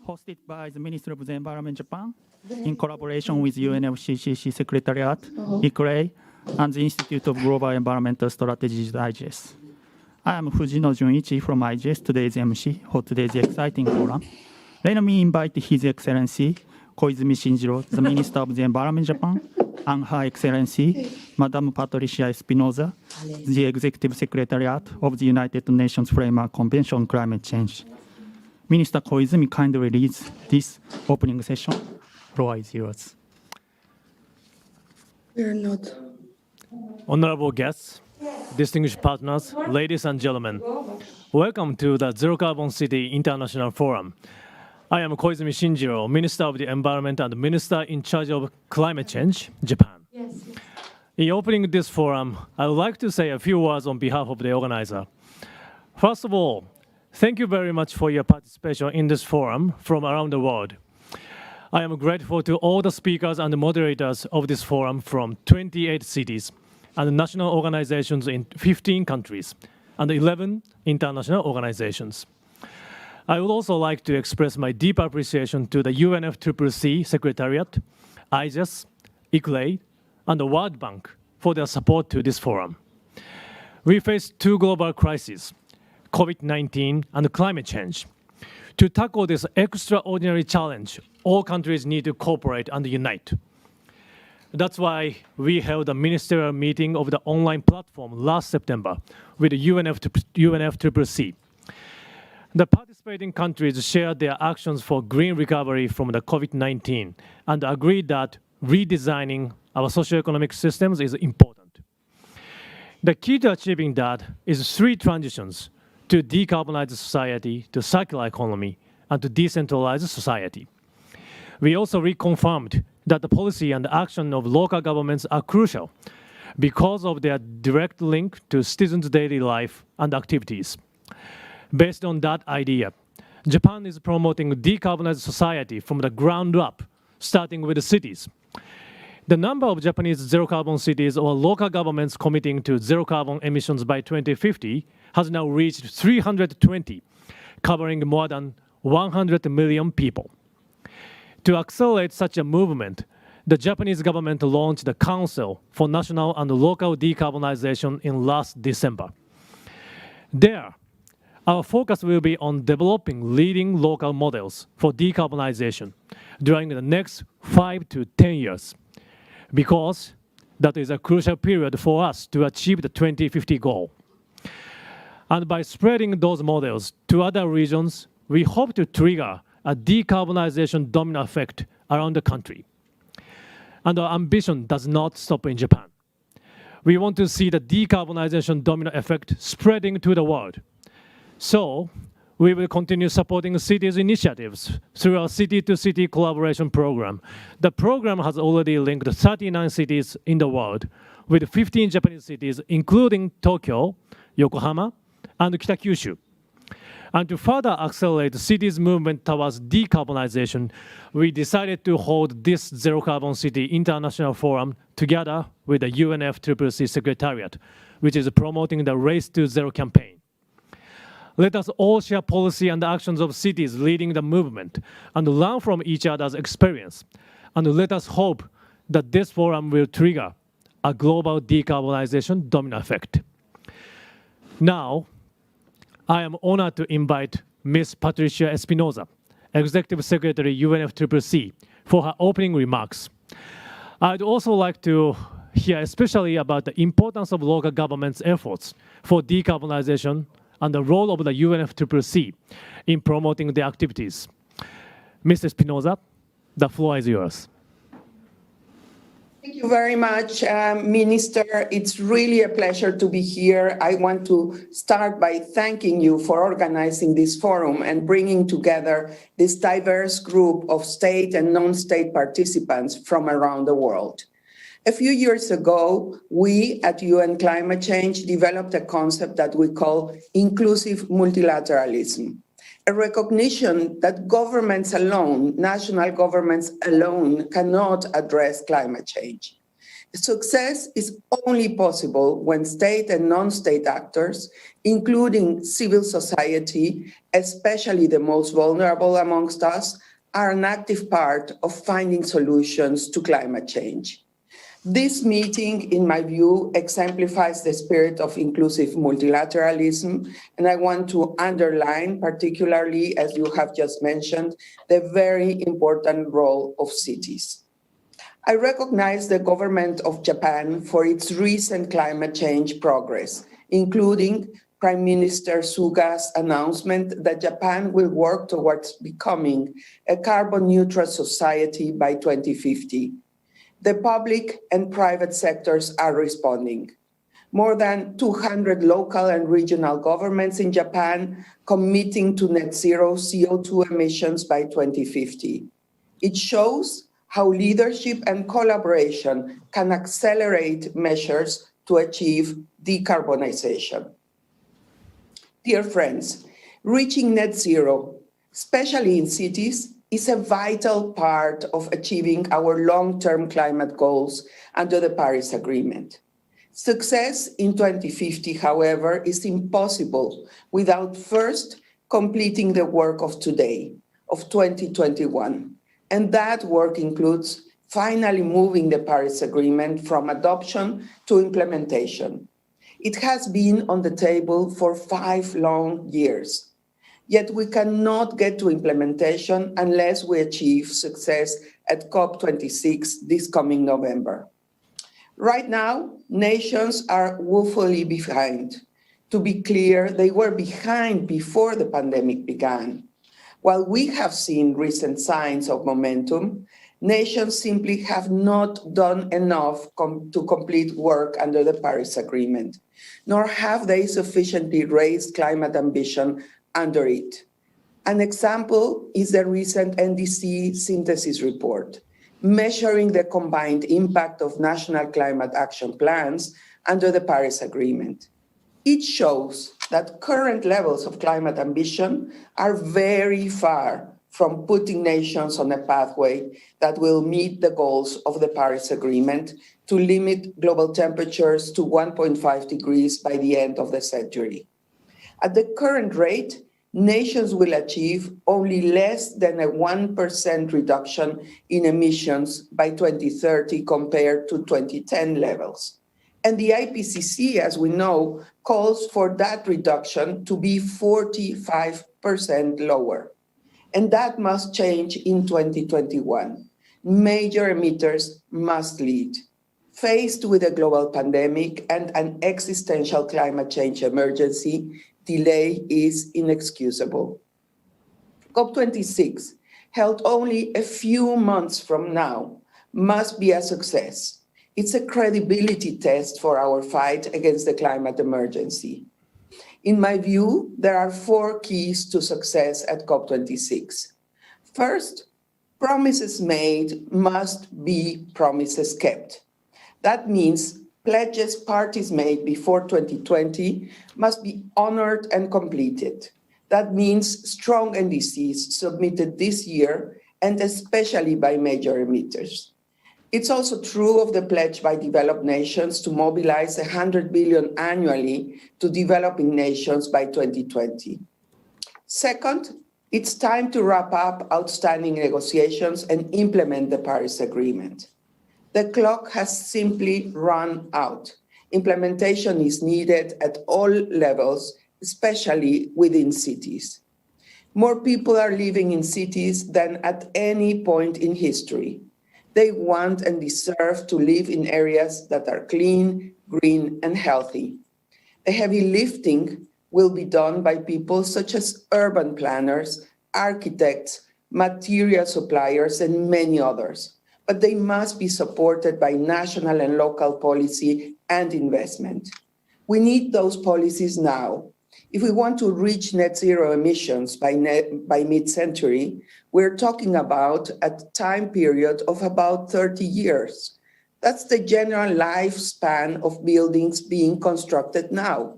hosted by the Ministry of the Environment Japan in collaboration with UNFCCC Secretariat, ICRAE, and the Institute of Global Environmental Strategies, IGS. I am Fujino Junichi from IGS, today's MC for today's exciting forum. Let me invite His Excellency Koizumi Shinjiro, the Minister of the Environment Japan, and Her Excellency Madame Patricia Espinosa, the Executive Secretariat of the United Nations Framework Convention on Climate Change. Minister Koizumi kindly leads this opening session. Floor is yours. We're not. Honorable guests, distinguished partners, ladies and gentlemen, welcome to the Zero Carbon City International Forum. I am Koizumi Shinjiro, Minister of the Environment and Minister in charge of Climate Change, Japan. Yes. In opening this forum, I would like to say a few words on behalf of the organizer. First of all, thank you very much for your participation in this forum from around the world. I am grateful to all the speakers and the moderators of this forum from 28 cities and national organizations in 15 countries and 11 international organizations. I would also like to express my deep appreciation to the UNFCCC Secretariat, IGES, ICRAE, and the World Bank for their support to this forum. We face two global crises, COVID-19 and climate change. To tackle this extraordinary challenge, all countries need to cooperate and unite. That's why we held a ministerial meeting of the online platform last September with the UNFCCC. The participating countries shared their actions for green recovery from the COVID-19 and agreed that redesigning our socioeconomic systems is important. The key to achieving that is three transitions: to decarbonize society, to circular economy, and to decentralize society. We also reconfirmed that the policy and action of local governments are crucial because of their direct link to citizens' daily life and activities. Based on that idea, Japan is promoting a decarbonized society from the ground up, starting with the cities. The number of Japanese zero-carbon cities or local governments committing to zero-carbon emissions by 2050 has now reached 320, covering more than 100 million people. To accelerate such a movement, the Japanese government launched the Council for National and Local Decarbonization in last December. There, our focus will be on developing leading local models for decarbonization during the next 5 to 10 years, because that is a crucial period for us to achieve the 2050 goal. And by spreading those models to other regions, we hope to trigger a decarbonization domino effect around the country. And our ambition does not stop in Japan. We want to see the decarbonization domino effect spreading to the world. So, we will continue supporting cities' initiatives through our city-to-city collaboration program. The program has already linked 39 cities in the world with 15 Japanese cities, including Tokyo, Yokohama, and Kitakyushu. And to further accelerate the city's movement towards decarbonization, we decided to hold this Zero Carbon City International Forum together with the UNFCCC Secretariat, which is promoting the Race to Zero campaign. Let us all share policy and actions of cities leading the movement and learn from each other's experience. And let us hope that this forum will trigger a global decarbonization domino effect. Now, I am honored to invite Ms. Patricia Espinosa, Executive Secretary, UNFCCC, for her opening remarks. I'd also like to hear especially about the importance of local governments' efforts for decarbonization and the role of the UNFCCC in promoting the activities. Ms. Espinosa, the floor is yours. Thank you very much, Minister. It's really a pleasure to be here. I want to start by thanking you for organizing this forum and bringing together this diverse group of state and non-state participants from around the world. A few years ago, we at UN Climate Change developed a concept that we call inclusive multilateralism, a recognition that governments alone, national governments alone, cannot address climate change. Success is only possible when state and non-state actors, including civil society, especially the most vulnerable amongst us, are an active part of finding solutions to climate change. This meeting, in my view, exemplifies the spirit of inclusive multilateralism, and I want to underline, particularly, as you have just mentioned, the very important role of cities. I recognize the government of Japan for its recent climate change progress, including Prime Minister Suga's announcement that Japan will work towards becoming a carbon neutral society by 2050. The public and private sectors are responding. More than 200 local and regional governments in Japan committing to net zero CO2 emissions by 2050. It shows how leadership and collaboration can accelerate measures to achieve decarbonization. Dear friends, reaching net zero, especially in cities, is a vital part of achieving our long-term climate goals under the Paris Agreement. Success in 2050, however, is impossible without first completing the work of today, of 2021. And that work includes finally moving the Paris Agreement from adoption to implementation. It has been on the table for 5 long years. Yet we cannot get to implementation unless we achieve success at COP26 this coming November. Right now, nations are woefully behind. To be clear, they were behind before the pandemic began. While we have seen recent signs of momentum, nations simply have not done enough to complete work under the Paris Agreement, nor have they sufficiently raised climate ambition under it. An example is the recent NDC synthesis report, measuring the combined impact of national climate action plans under the Paris Agreement. It shows that current levels of climate ambition are very far from putting nations on a pathway that will meet the goals of the Paris Agreement to limit global temperatures to 1.5 degrees by the end of the century. At the current rate, nations will achieve only less than a 1% reduction in emissions by 2030 compared to 2010 levels. And the IPCC, as we know, calls for that reduction to be 45% lower. And that must change in 2021. Major emitters must lead. Faced with a global pandemic and an existential climate change emergency, delay is inexcusable. COP26, held only a few months from now, must be a success. It's a credibility test for our fight against the climate emergency. In my view, there are 4 keys to success at COP26. First, promises made must be promises kept. That means pledges parties made before 2020 must be honored and completed. That means strong NDCs submitted this year, and especially by major emitters. It's also true of the pledge by developed nations to mobilize $100 billion annually to developing nations by 2020. Second, it's time to wrap up outstanding negotiations and implement the Paris Agreement. The clock has simply run out. Implementation is needed at all levels, especially within cities. More people are living in cities than at any point in history. They want and deserve to live in areas that are clean, green, and healthy. The heavy lifting will be done by people such as urban planners, architects, material suppliers, and many others. But they must be supported by national and local policy and investment. We need those policies now. If we want to reach net zero emissions by mid-century, we're talking about a time period of about 30 years. That's the general lifespan of buildings being constructed now.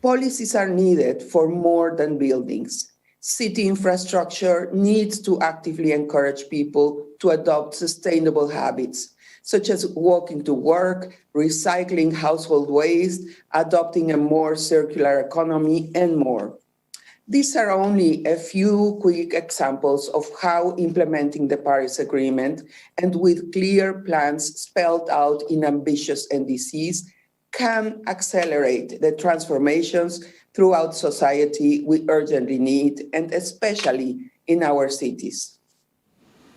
Policies are needed for more than buildings. City infrastructure needs to actively encourage people to adopt sustainable habits, such as walking to work, recycling household waste, adopting a more circular economy, and more. These are only a few quick examples of how implementing the Paris Agreement and with clear plans spelled out in ambitious NDCs can accelerate the transformations throughout society we urgently need, and especially in our cities.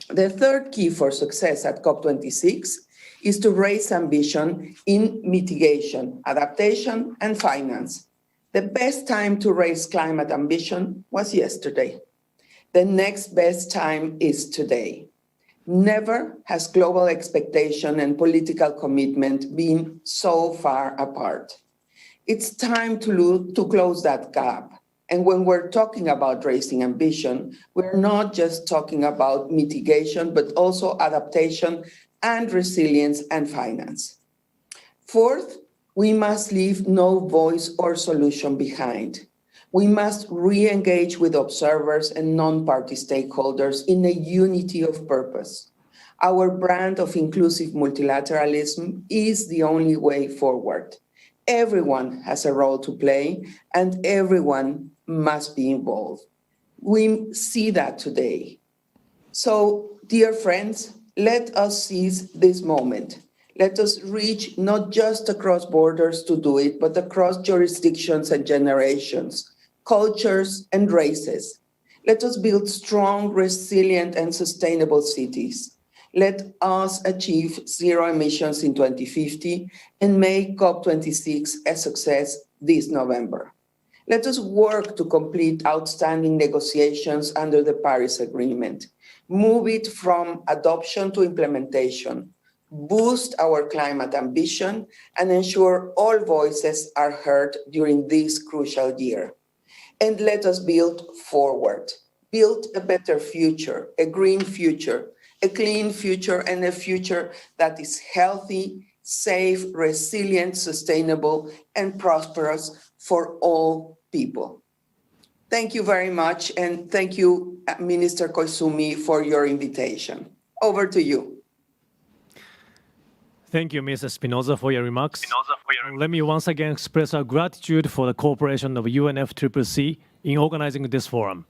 The third key for success at COP26 is to raise ambition in mitigation, adaptation, and finance. The best time to raise climate ambition was yesterday. The next best time is today. Never has global expectation and political commitment been so far apart. It's time to close that gap. And when we're talking about raising ambition, we're not just talking about mitigation, but also adaptation and resilience and finance. Fourth, we must leave no voice or solution behind. We must re-engage with observers and non-party stakeholders in a unity of purpose. Our brand of inclusive multilateralism is the only way forward. Everyone has a role to play, and everyone must be involved. We see that today. So, dear friends, let us seize this moment. Let us reach not just across borders to do it, but across jurisdictions and generations, cultures and races. Let us build strong, resilient, and sustainable cities. Let us achieve zero emissions in 2050 and make COP26 a success this November. Let us work to complete outstanding negotiations under the Paris Agreement, move it from adoption to implementation, boost our climate ambition, and ensure all voices are heard during this crucial year. And let us build forward, build a better future, a green future, a clean future, and a future that is healthy, safe, resilient, sustainable, and prosperous for all people. Thank you very much, and thank you, Minister Koizumi, for your invitation. Over to you. Thank you, Ms. Espinosa, for your remarks. Let me once again express our gratitude for the cooperation of UNFCCC in organizing this forum.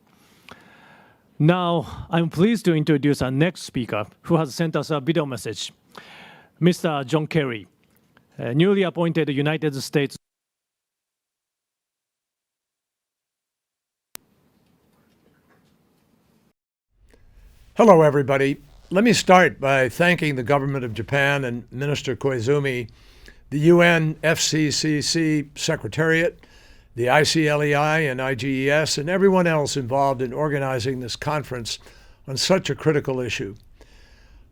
Now, I'm pleased to introduce our next speaker, who has sent us a video message, Mr. John Kerry, newly appointed United States. Hello, everybody. Let me start by thanking the government of Japan and Minister Koizumi, the UN FCCC Secretariat, the ICLEI and IGES, and everyone else involved in organizing this conference on such a critical issue.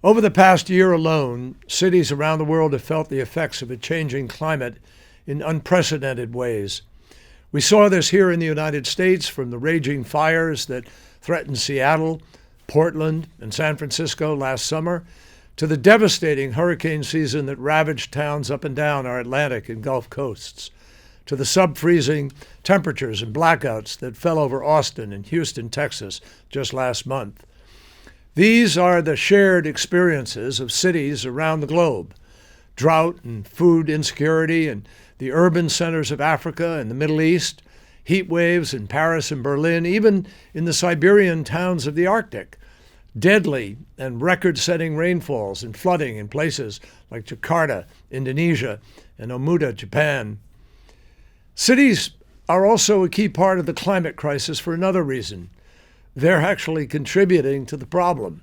Over the past year alone, cities around the world have felt the effects of a changing climate in unprecedented ways. We saw this here in the United States from the raging fires that threatened Seattle, Portland, and San Francisco last summer, to the devastating hurricane season that ravaged towns up and down our Atlantic and Gulf coasts, to the sub-freezing temperatures and blackouts that fell over Austin and Houston, Texas, just last month. These are the shared experiences of cities around the globe. Drought and food insecurity in the urban centers of Africa and the Middle East, heat waves in Paris and Berlin, even in the Siberian towns of the Arctic, deadly and record-setting rainfalls and flooding in places like Jakarta, Indonesia, and Omuda, Japan. Cities are also a key part of the climate crisis for another reason. They're actually contributing to the problem.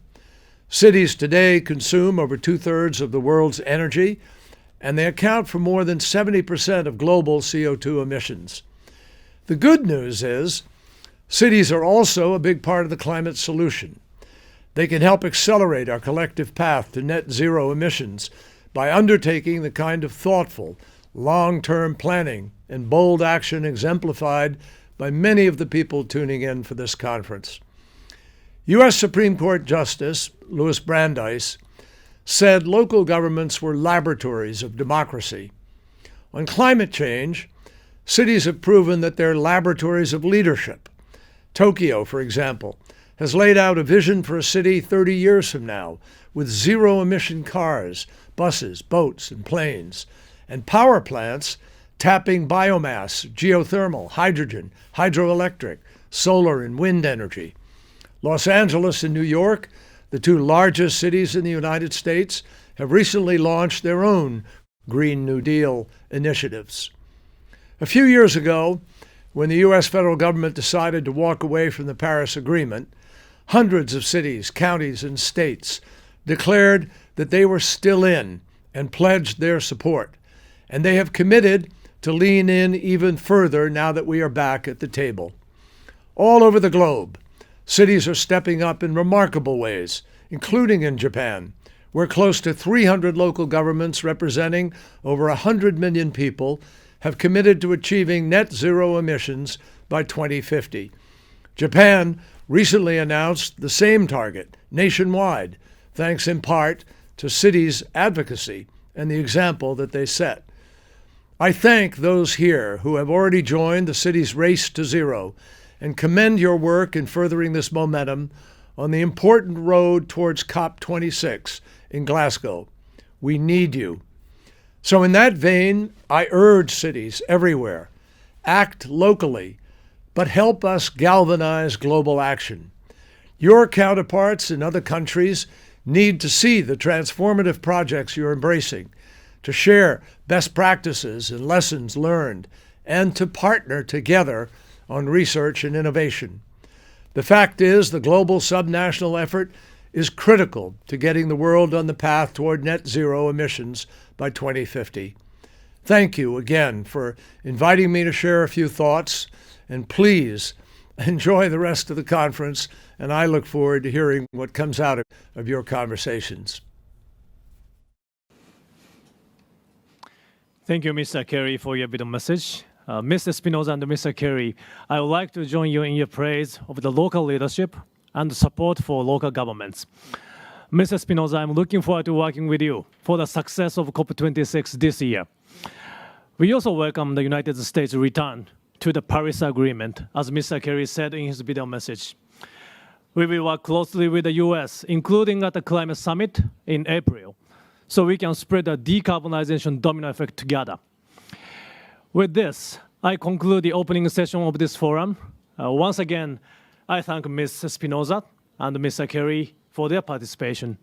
Cities today consume over 2/3 of the world's energy, and they account for more than 70% of global CO2 emissions. The good news is cities are also a big part of the climate solution. They can help accelerate our collective path to net zero emissions by undertaking the kind of thoughtful, long-term planning and bold action exemplified by many of the people tuning in for this conference. U.S. Supreme Court Justice Louis Brandeis said local governments were laboratories of democracy. On climate change, cities have proven that they're laboratories of leadership. Tokyo, for example, has laid out a vision for a city 30 years from now with zero-emission cars, buses, boats, and planes, and power plants tapping biomass, geothermal, hydrogen, hydroelectric, solar, and wind energy. Los Angeles and New York, the two largest cities in the United States, have recently launched their own Green New Deal initiatives. A few years ago, when the U.S. federal government decided to walk away from the Paris Agreement, hundreds of cities, counties, and states declared that they were still in and pledged their support. And they have committed to lean in even further now that we are back at the table. All over the globe, cities are stepping up in remarkable ways, including in Japan, where close to 300 local governments representing over 100 million people have committed to achieving net zero emissions by 2050. Japan recently announced the same target nationwide, thanks in part to cities' advocacy and the example that they set. I thank those here who have already joined the city's race to zero and commend your work in furthering this momentum on the important road towards COP26 in Glasgow. We need you. So in that vein, I urge cities everywhere, act locally, but help us galvanize global action. Your counterparts in other countries need to see the transformative projects you're embracing, to share best practices and lessons learned, and to partner together on research and innovation. The fact is, the global subnational effort is critical to getting the world on the path toward net zero emissions by 2050. Thank you again for inviting me to share a few thoughts, and please enjoy the rest of the conference, and I look forward to hearing what comes out of your conversations. Thank you, Mr. Kerry, for your video message. Mr. Espinosa and Mr. Kerry, I would like to join you in your praise of the local leadership and support for local governments. Mr. Espinosa, I'm looking forward to working with you for the success of COP26 this year. We also welcome the United States' return to the Paris Agreement, as Mr. Kerry said in his video message. We will work closely with the US, including at the Climate Summit in April, so we can spread the decarbonization domino effect together. With this, I conclude the opening session of this forum. Once again, I thank Ms. Espinosa and Mr. Kerry for their participation.